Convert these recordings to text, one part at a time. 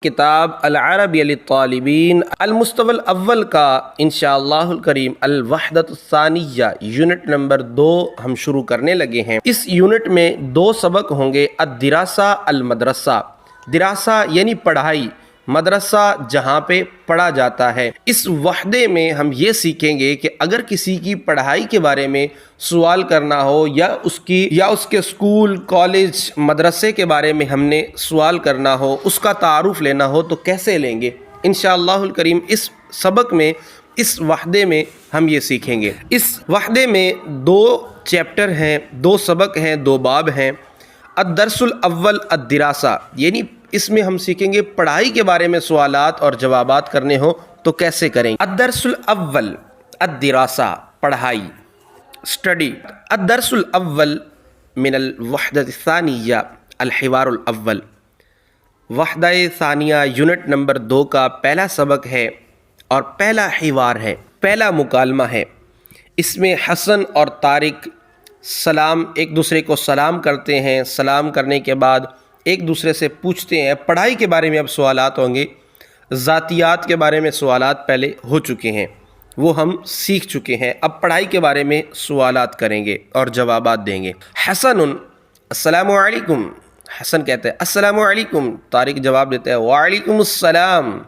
کتاب العربیہ للطالبین المستوى الاول کا انشاءاللہ الکریم الوحدۃ الثانیہ یونٹ نمبر 2 ہم شروع کرنے لگے ہیں۔ اس یونٹ میں 2 سبق ہوں گے، الدراسہ المدرسہ، دراسہ یعنی پڑھائی، مدرسہ جہاں پہ پڑھا جاتا ہے۔ اس وحدے میں ہم یہ سیکھیں گے کہ اگر کسی کی پڑھائی کے بارے میں سوال کرنا ہو یا اس کے اسکول، کالج، مدرسے کے بارے میں ہم نے سوال کرنا ہو، اس کا تعارف لینا ہو تو کیسے لیں گے۔ انشاءاللہ الکریم اس سبق میں، اس وحدے میں ہم یہ سیکھیں گے۔ اس وحدے میں 2 چیپٹر ہیں، 2 سبق ہیں، 2 باب ہیں۔ الدرس الاول الدراسہ، یعنی اس میں ہم سیکھیں گے پڑھائی کے بارے میں سوالات اور جوابات کرنے ہوں تو کیسے کریں۔ الدرس الاول الدراسہ، پڑھائی، اسٹڈی۔ الدرس الاول من الوحدۃ الثانیہ الحوار الاول، وحدہ ثانیہ یونٹ نمبر 2 کا پہلا سبق ہے اور پہلا حوار ہے، پہلا مکالمہ ہے۔ اس میں حسن اور طارق ایک دوسرے کو سلام کرتے ہیں۔ سلام کرنے کے بعد ایک دوسرے سے پوچھتے ہیں، پڑھائی کے بارے میں اب سوالات ہوں گے۔ ذاتیات کے بارے میں سوالات پہلے ہو چکے ہیں، وہ ہم سیکھ چکے ہیں۔ اب پڑھائی کے بارے میں سوالات کریں گے اور جوابات دیں گے۔ حسن السلام علیکم، حسن کہتے ہیں السلام علیکم، طارق جواب دیتا ہے وعلیکم السلام۔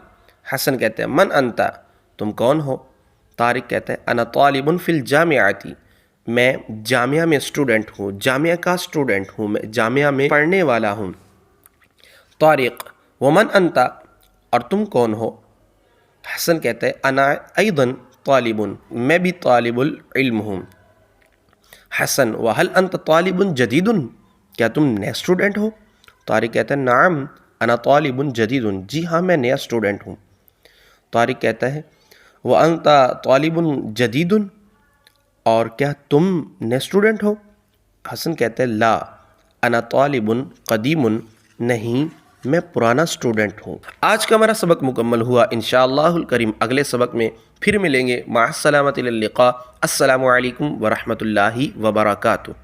حسن کہتے ہیں من انت، تم کون ہو؟ طارق کہتا ہے انا طالب فی الجامعۃ، میں جامعہ میں اسٹوڈنٹ ہوں، جامعہ کا اسٹوڈنٹ ہوں، میں جامعہ میں پڑھنے والا ہوں۔ طارق ومن انت، اور تم کون ہو؟ حسن کہتا ہے انا ایضا طالب، میں بھی طالب العلم ہوں۔ حسن وہل انت طالب جدید، کیا تم نیا اسٹوڈنٹ ہو؟ طارق کہتا ہے نعم انا طالب جدید، جی ہاں میں نیا اسٹوڈنٹ ہوں۔ طارق کہتا ہے وانت طالب جدید، اور کیا تم نئے اسٹوڈنٹ ہو؟ حسن کہتا ہے لا انا طالب قدیم، نہیں میں پرانا اسٹوڈنٹ ہوں۔ آج کا ہمارا سبق مکمل ہوا۔ انشاءاللہ الکریم اگلے سبق میں پھر ملیں گے۔ مع السلامۃ، الی اللقاء۔ السلام علیکم ورحمۃ اللہ وبرکاتہ۔